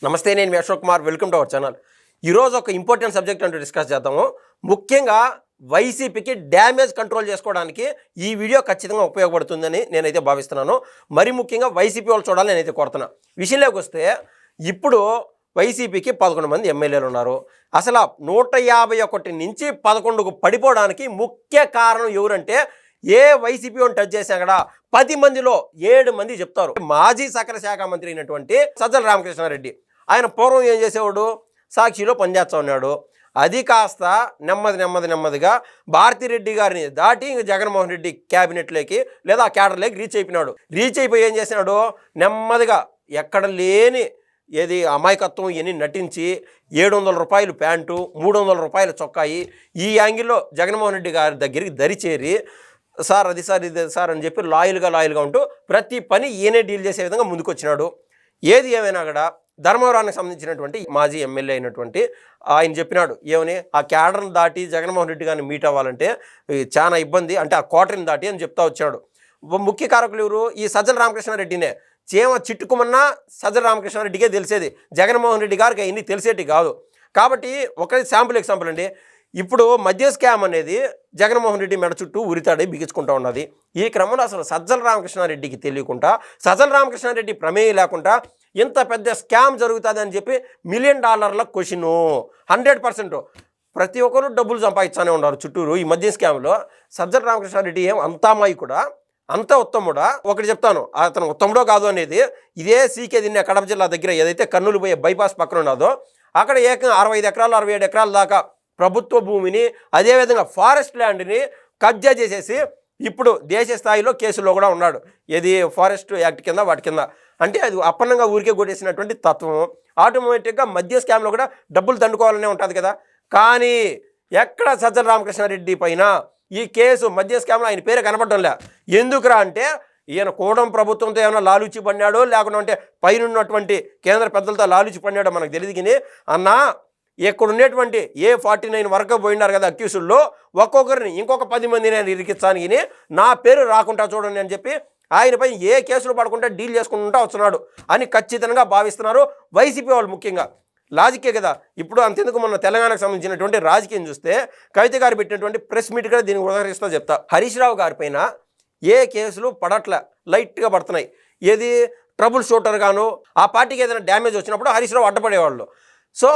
నమస్తే, నేను మీ Ashok Kumar. Welcome to our channel. ఈరోజు ఒక ఇంపార్టెంట్ సబ్జెక్ట్ అంటూ డిస్కస్ చేద్దాము. ముఖ్యంగా వైసీపీకి డ్యామేజ్ కంట్రోల్ చేసుకోవడానికి ఈ వీడియో ఖచ్చితంగా ఉపయోగపడుతుందని నేనైతే భావిస్తున్నాను. మరి ముఖ్యంగా వైసీపీ వాళ్ళు చూడాలని నేనైతే కోరుతున్నా. విషయంలోకి వస్తే ఇప్పుడు వైసీపీకి 11 మంది ఎమ్మెల్యేలు ఉన్నారు. అసలు 151 నుంచి 11కు పడిపోవడానికి ముఖ్య కారణం ఎవరంటే, ఏ వైసీపీ అని టచ్ చేసినా కూడా 10 మందిలో 7 మంది చెప్తారు. మాజీ సకల శాఖ మంత్రి అయినటువంటి సజ్జల రామకృష్ణారెడ్డి, ఆయన పూర్వం ఏం చేసేవాడు, సాక్షిలో పనిచేస్తా ఉన్నాడు. అది కాస్త నెమ్మదిగా భారతిరెడ్డి గారిని దాటి ఇంక జగన్మోహన్ రెడ్డి క్యాబినెట్లోకి లేదా క్యాడర్లోకి రీచ్ అయిపోయి ఏం చేసినాడు, నెమ్మదిగా ఎక్కడ లేని ఏది అమాయకత్వం ఇవన్నీ నటించి 700 రూపాయలు ప్యాంటు, 300 రూపాయల చొక్కాయి, ఈ యాంగిల్లో జగన్మోహన్ రెడ్డి గారి దగ్గరికి దరిచేరి సార్ అది సార్ ఇది సార్ అని చెప్పి లాయల్గా ఉంటూ ప్రతి పని ఈయనే డీల్ చేసే విధంగా ముందుకు వచ్చినాడు. ఏది ఏమైనా కూడా ధర్మవరానికి సంబంధించినటువంటి మాజీ ఎమ్మెల్యే అయినటువంటి ఆయన చెప్పినాడు, ఏమని ఆ క్యాడర్ని దాటి జగన్మోహన్ రెడ్డి గారిని మీట్ అవ్వాలంటే చాలా ఇబ్బంది, అంటే ఆ క్వార్టర్ని దాటి అని చెప్తా వచ్చాడు. ముఖ్య కారకులు ఎవరు, ఈ సజ్జల రామకృష్ణారెడ్డినే. చీమ చిట్టుకుమన్నా సజ్జల రామకృష్ణారెడ్డికే తెలిసేది, జగన్మోహన్ రెడ్డి గారికి అవన్నీ తెలిసేటి కాదు. కాబట్టి ఒక శాంపుల్ ఎగ్జాంపుల్ అండి, ఇప్పుడు మద్య స్కామ్ అనేది జగన్మోహన్ రెడ్డి మెడ చుట్టూ ఉరితాడి బిగించుకుంటూ ఉన్నది. ఈ క్రమంలో అసలు సజ్జల రామకృష్ణారెడ్డికి తెలియకుండా, సజ్జల రామకృష్ణారెడ్డి ప్రమేయం లేకుండా ఇంత పెద్ద స్కామ్ జరుగుతుంది అని చెప్పి $1 మిలియన్ క్వశ్చను. 100% ప్రతి ఒక్కరు డబ్బులు సంపాదించానే ఉన్నారు చుట్టూరు ఈ మద్య స్కామ్లో. సజ్జల రామకృష్ణారెడ్డి ఏం అంతా మాయకుడా, అంత ఉత్తముడా? ఒకటి చెప్తాను, అతను ఉత్తముడో కాదు అనేది, ఇదే సీకే దిన్నే కడప జిల్లా దగ్గర ఏదైతే కర్నూలు పోయే బైపాస్ పక్కన ఉన్నదో అక్కడ ఏకంగా 65 ఎకరాలు 67 ఎకరాల దాకా ప్రభుత్వ భూమిని, అదేవిధంగా ఫారెస్ట్ ల్యాండ్ని కబ్జా చేసేసి ఇప్పుడు దేశ స్థాయిలో కేసులో కూడా ఉన్నాడు. ఏది ఫారెస్ట్ యాక్ట్ కింద వాటి కింద. అంటే అది అప్పన్నంగా ఊరికే కొట్టేసినటువంటి తత్వం. ఆటోమేటిక్గా మద్య స్కామ్లో కూడా డబ్బులు దండుకోవాలనే ఉంటుంది కదా. కానీ ఎక్కడ సజ్జల రామకృష్ణారెడ్డి పైన ఈ కేసు మద్య స్కామ్లో ఆయన పేరే కనపడడంలే. ఎందుకురా అంటే, ఈయన కూటమి ప్రభుత్వంతో ఏమైనా లాలూచి పడినాడో, లేకుండా పైన ఉన్నటువంటి కేంద్ర పెద్దలతో లాలూచి పడినాడో మనకు తెలియదు. కానీ అన్నా, ఇక్కడ ఉండేటువంటి A49 వరకు పోయినారు కదా అక్యూసుల్లో, ఒక్కొక్కరిని ఇంకొక 10 మందిని నేను ఇరికించాను, నా పేరు రాకుండా చూడండి అని చెప్పి ఆయనపై ఏ కేసులు పడకుండా డీల్ చేసుకుంటూ వస్తున్నాడు అని ఖచ్చితంగా భావిస్తున్నారు వైసీపీ వాళ్ళు. ముఖ్యంగా లాజికే కదా. ఇప్పుడు అంతెందుకు, మొన్న తెలంగాణకు సంబంధించినటువంటి రాజకీయం చూస్తే కవిత గారు పెట్టినటువంటి ప్రెస్ మీట్ కూడా దీనికి ఉదాహరిస్తూ చెప్తా. హరీష్ రావు గారి పైన ఏ కేసులు పడట్లే, లైట్గా పడుతున్నాయి. ఏది ట్రబుల్ షూటర్ గాను, ఆ పార్టీకి ఏదైనా డ్యామేజ్ వచ్చినప్పుడు హరీష్ రావు అడ్డపడేవాళ్ళు. సో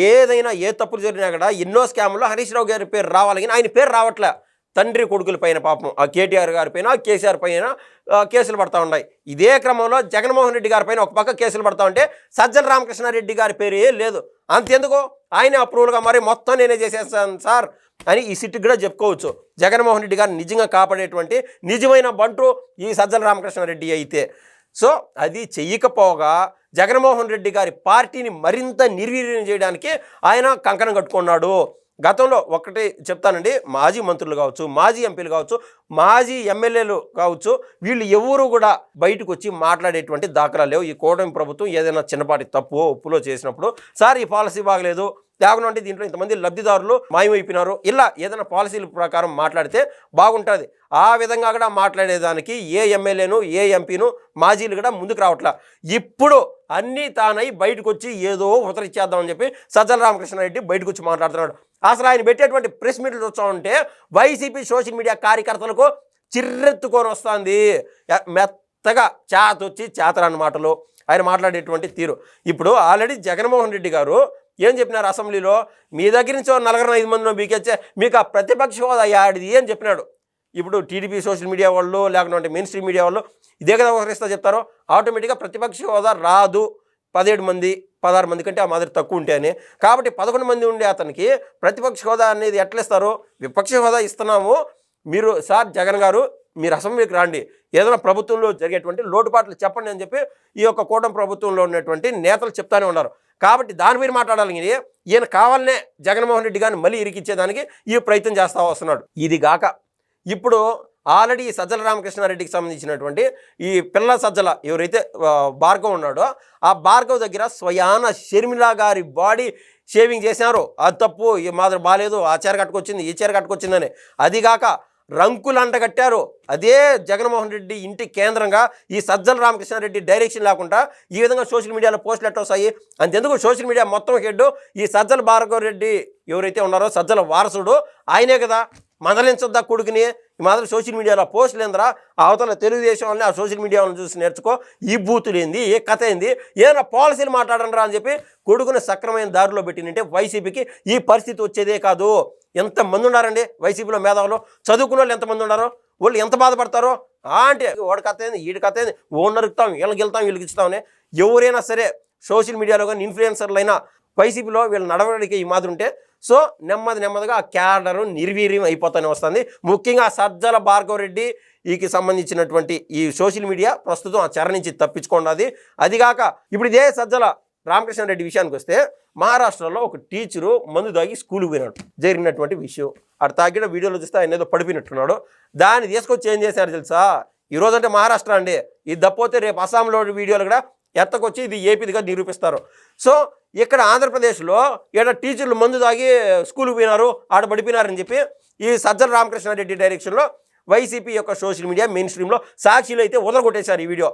ఏదైనా ఏ తప్పులు జరిగినా కూడా ఎన్నో స్కామ్లో హరీష్ రావు గారి పేరు రావాలి, కానీ ఆయన పేరు రావట్లే. తండ్రి కొడుకుల పైన పాపం ఆ కేటీఆర్ గారి పైన, కేసీఆర్ పైన కేసులు పడతా ఉన్నాయి. ఇదే క్రమంలో జగన్మోహన్ రెడ్డి గారి పైన ఒక పక్క కేసులు పడతా ఉంటే సజ్జల రామకృష్ణారెడ్డి గారి పేరు లేదు. అంతెందుకు, ఆయన అప్రూవల్గా మరి మొత్తం నేనే చేసేస్తాను సార్ అని ఈ సిట్కి కూడా చెప్పుకోవచ్చు. జగన్మోహన్ రెడ్డి గారిని నిజంగా కాపాడేటువంటి నిజమైన బంటు ఈ సజ్జల రామకృష్ణారెడ్డి అయితే. సో అది చెయ్యకపోగా జగన్మోహన్ రెడ్డి గారి పార్టీని మరింత నిర్వీర్యం చేయడానికి ఆయన కంకణం కట్టుకున్నాడు. గతంలో ఒకటి చెప్తానండి, మాజీ మంత్రులు కావచ్చు, మాజీ ఎంపీలు కావచ్చు, మాజీ ఎమ్మెల్యేలు కావచ్చు, వీళ్ళు ఎవరు కూడా బయటకు వచ్చి మాట్లాడేటువంటి దాఖలా లేవు. ఈ కూటమి ప్రభుత్వం ఏదైనా చిన్నపాటి తప్పు ఒప్పులో చేసినప్పుడు, సార్ ఈ పాలసీ బాగలేదు, లేకుండా అంటే దీంట్లో ఇంతమంది లబ్ధిదారులు మాయమైపోయినారు, ఇలా ఏదైనా పాలసీల ప్రకారం మాట్లాడితే బాగుంటుంది. ఆ విధంగా కూడా మాట్లాడేదానికి ఏ ఎమ్మెల్యేను, ఏ ఎంపీను, మాజీలు కూడా ముందుకు రావట్లా. ఇప్పుడు అన్నీ తానై బయటకు వచ్చి ఏదో ఉతరిచ్చేద్దామని చెప్పి సజ్జల రామకృష్ణారెడ్డి బయటకు వచ్చి మాట్లాడుతున్నాడు. అసలు ఆయన పెట్టేటువంటి ప్రెస్ మీట్లు చూస్తూ ఉంటే వైసీపీ సోషల్ మీడియా కార్యకర్తలకు చిర్రెత్తుకొని వస్తుంది. మెత్తగా చేతొచ్చి చేతరాని మాటలు ఆయన మాట్లాడేటువంటి తీరు. ఇప్పుడు ఆల్రెడీ జగన్మోహన్ రెడ్డి గారు ఏం చెప్పినారు అసెంబ్లీలో, మీ దగ్గర నుంచి 4-5 మందిలో మీకొచ్చే మీకు ఆ ప్రతిపక్ష హోదా యాడిది అని చెప్పినాడు. ఇప్పుడు టీడీపీ సోషల్ మీడియా వాళ్ళు, లేకుంటే మెయిన్ స్ట్రీమ్ మీడియా వాళ్ళు ఇదే కదా వ్యవహరిస్తా చెప్తారో, ఆటోమేటిక్గా ప్రతిపక్ష హోదా రాదు 17 మంది 16 మంది కంటే ఆ మాదిరి తక్కువ ఉంటే అని. కాబట్టి 11 మంది ఉండే అతనికి ప్రతిపక్ష హోదా అనేది ఎట్లేస్తారు, విపక్ష హోదా ఇస్తున్నాము, మీరు సార్ జగన్ గారు మీరు అసెంబ్లీకి రాండి, ఏదైనా ప్రభుత్వంలో జరిగేటువంటి లోటుపాట్లు చెప్పండి అని చెప్పి ఈ యొక్క కూటమి ప్రభుత్వంలో ఉన్నటువంటి నేతలు చెప్తానే ఉన్నారు. కాబట్టి దాని మీద మాట్లాడాలి. ఈయన కావాలనే జగన్మోహన్ రెడ్డి గారిని మళ్ళీ ఇరికిచ్చేదానికి ఈ ప్రయత్నం చేస్తూ వస్తున్నాడు. ఇది గాక ఇప్పుడు ఆల్రెడీ సజ్జల రామకృష్ణారెడ్డికి సంబంధించినటువంటి ఈ పిల్ల సజ్జల ఎవరైతే భార్గవ్ ఉన్నాడో, ఆ భార్గవ్ దగ్గర స్వయాన షర్మిల గారి బాడీ షేవింగ్ చేసినారు. అది తప్పు, ఈ మాదిరి బాగాలేదు, ఆ చీర కట్టుకొచ్చింది, ఈ చీర కట్టుకొచ్చిందని. అదిగాక రంకులు అంటగట్టారు. అదే జగన్మోహన్ రెడ్డి ఇంటి కేంద్రంగా ఈ సజ్జల రామకృష్ణారెడ్డి డైరెక్షన్ లేకుండా ఈ విధంగా సోషల్ మీడియాలో పోస్టులు ఎట్ట వస్తాయి? అంతెందుకు సోషల్ మీడియా మొత్తం హెడ్ ఈ సజ్జల భార్గవరెడ్డి ఎవరైతే ఉన్నారో సజ్జల వారసుడు ఆయనే కదా. మందలించొద్దా కొడుకుని, ఈ మాత్రం సోషల్ మీడియాలో పోస్టులు ఏందిరా, అవతల తెలుగుదేశం వాళ్ళని ఆ సోషల్ మీడియాలను చూసి నేర్చుకో, ఈ బూతులు ఏంది, ఏ కథ ఏంది, ఏదైనా పాలసీలు మాట్లాడండిరా అని చెప్పి కొడుకుని సక్రమైన దారిలో పెట్టినంటే వైసీపీకి ఈ పరిస్థితి వచ్చేదే కాదు. ఎంతమంది ఉన్నారండి వైసీపీలో మేధావులు, చదువుకున్న వాళ్ళు ఎంతమంది ఉన్నారో, వాళ్ళు ఎంత బాధపడతారో. అంటే వాడి కథ ఏంది, వీడి కథ ఏంది, ఓన్ నరుకుతాం, వీళ్ళకి వెళ్తాం, వీళ్ళకి ఇస్తామని. ఎవరైనా సరే సోషల్ మీడియాలో కానీ ఇన్ఫ్లుయెన్సర్లైనా వైసీపీలో వీళ్ళ నడవడికి ఈ మాదిరి ఉంటే సో నెమ్మదిగా ఆ క్యాడరు నిర్వీర్యం అయిపోతూనే వస్తుంది. ముఖ్యంగా సజ్జల భార్గవరెడ్డి ఈకి సంబంధించినటువంటి ఈ సోషల్ మీడియా ప్రస్తుతం ఆ చెర నుంచి తప్పించుకున్నది. అదిగాక ఇప్పుడు ఇదే సజ్జల రామకృష్ణారెడ్డి విషయానికి వస్తే మహారాష్ట్రలో ఒక టీచరు మందు తాగి స్కూల్కి పోయినాడు. జరిగినటువంటి విషయం అటు తాగిన వీడియోలో చూస్తే ఆయన ఏదో పడిపోయినట్టున్నాడు. దాన్ని తీసుకొచ్చి ఏం చేశారు తెలుసా? ఈరోజు అంటే మహారాష్ట్ర అండి, ఇది తప్పితే రేపు అస్సాంలో వీడియోలు కూడా ఎత్తకొచ్చి ఇది ఏపీదిగా నిరూపిస్తారు. సో ఇక్కడ ఆంధ్రప్రదేశ్లో ఇక్కడ టీచర్లు మందు తాగి స్కూల్కి పోయినారు, ఆడ పడిపోయినారని చెప్పి ఈ సజ్జల రామకృష్ణారెడ్డి డైరెక్షన్లో వైసీపీ యొక్క సోషల్ మీడియా మెయిన్ స్ట్రీమ్లో సాక్షిలో అయితే వదలగొట్టేశారు ఈ వీడియో.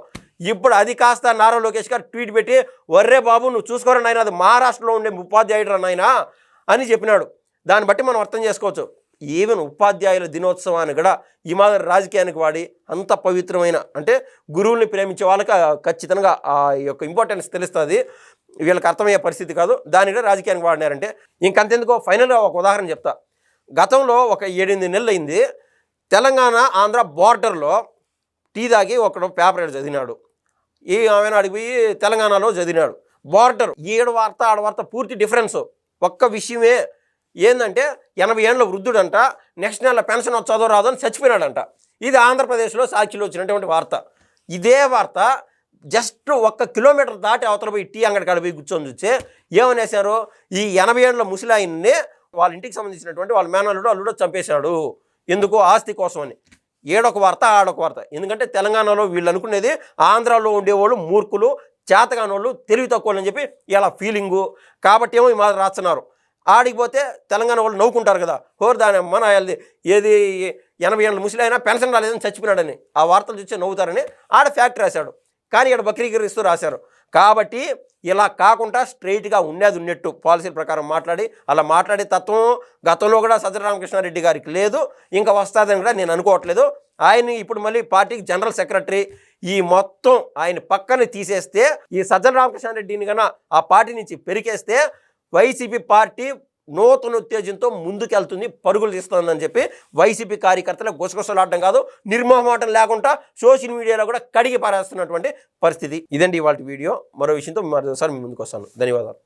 ఇప్పుడు అది కాస్త నారా లోకేష్ గారు ట్వీట్ పెట్టి, వర్రే బాబు నువ్వు చూసుకోరా నాయన, అది మహారాష్ట్రలో ఉండే ఉపాధ్యాయుడు రా నాయన అని చెప్పినాడు. దాన్ని బట్టి మనం అర్థం చేసుకోవచ్చు. ఈవెన్ ఉపాధ్యాయుల దినోత్సవాన్ని కూడా ఈ మాదిరి రాజకీయానికి వాడి, అంత పవిత్రమైన అంటే గురువుల్ని ప్రేమించే వాళ్ళకి ఖచ్చితంగా ఆ యొక్క ఇంపార్టెన్స్ తెలుస్తుంది. వీళ్ళకి అర్థమయ్యే పరిస్థితి కాదు. దాన్ని కూడా రాజకీయానికి వాడినారంటే ఇంకంతెందుకో ఫైనల్గా ఒక ఉదాహరణ చెప్తా. గతంలో ఒక 7-8 నెలలు అయింది, తెలంగాణ ఆంధ్ర బార్డర్లో టీ తాగి ఒకడు పేపర్ చదివినాడు. ఈ ఆమెను అడిగిపోయి తెలంగాణలో చదివినాడు. బార్డర్ ఈడ వార్త ఆడ వార్త పూర్తి డిఫరెన్స్. ఒక్క విషయమే ఏంటంటే 80 ఏళ్ళ వృద్ధుడంట, నెక్స్ట్ నెల పెన్షన్ వచ్చాదో రాదో అని చచ్చిపోయినాడంట. ఇది ఆంధ్రప్రదేశ్లో సాక్షిలో వచ్చినటువంటి వార్త. ఇదే వార్త జస్ట్ 1 కిలోమీటర్ దాటి అవతల పోయి టీ అంగడి కాడ పోయి కూర్చొని చూస్తే ఏమనేశారు, ఈ 80 ఏళ్ళ ముసలాయన్ని వాళ్ళ ఇంటికి సంబంధించినటువంటి వాళ్ళ మేనల్లుడు అల్లుడో చంపేశాడు, ఎందుకు ఆస్తి కోసం అని. ఏడొక వార్త ఆడొక వార్త. ఎందుకంటే తెలంగాణలో వీళ్ళు అనుకునేది ఆంధ్రాలో ఉండేవాళ్ళు మూర్ఖులు, చేతగాని వాళ్ళు, తెలివి తక్కువ అని చెప్పి ఇలా ఫీలింగు. కాబట్టి ఏమో ఈ మాదిరి రాస్తున్నారు. ఆడిపోతే తెలంగాణ వాళ్ళు నవ్వుకుంటారు కదా, హోర్ దాని అమ్మ నాయాలది ఏది 80 ఏళ్ళ ముసలైనా పెన్షన్ రాలేదని చచ్చిపోయినాడని ఆ వార్తలు చూస్తే నవ్వుతారని ఆడ ఫ్యాక్ట్ రాశాడు. కానీ ఇక్కడ బక్రీకరిస్తూ రాశారు. కాబట్టి ఇలా కాకుండా స్ట్రైట్గా ఉండేది ఉన్నట్టు పాలసీల ప్రకారం మాట్లాడి, అలా మాట్లాడే తత్వం గతంలో కూడా సజ్జల రామకృష్ణారెడ్డి గారికి లేదు, ఇంకా వస్తుందని కూడా నేను అనుకోవట్లేదు. ఆయన ఇప్పుడు మళ్ళీ పార్టీకి జనరల్ సెక్రటరీ. ఈ మొత్తం ఆయన పక్కన తీసేస్తే, ఈ సజ్జల రామకృష్ణారెడ్డిని కన్నా ఆ పార్టీ నుంచి పెరికేస్తే వైసీపీ పార్టీ నూతన ఉత్తేజంతో ముందుకెళ్తుంది, పరుగులు తీస్తుందని చెప్పి వైసీపీ కార్యకర్తలు గుసగుసలాడడం కాదు, నిర్మోహమాటం లేకుండా సోషల్ మీడియాలో కూడా కడిగి పారేస్తున్నటువంటి పరిస్థితి. ఇదండి ఇవాళ వీడియో. మరో విషయంతో మరోసారి మీ ముందుకు వస్తాను. ధన్యవాదాలు.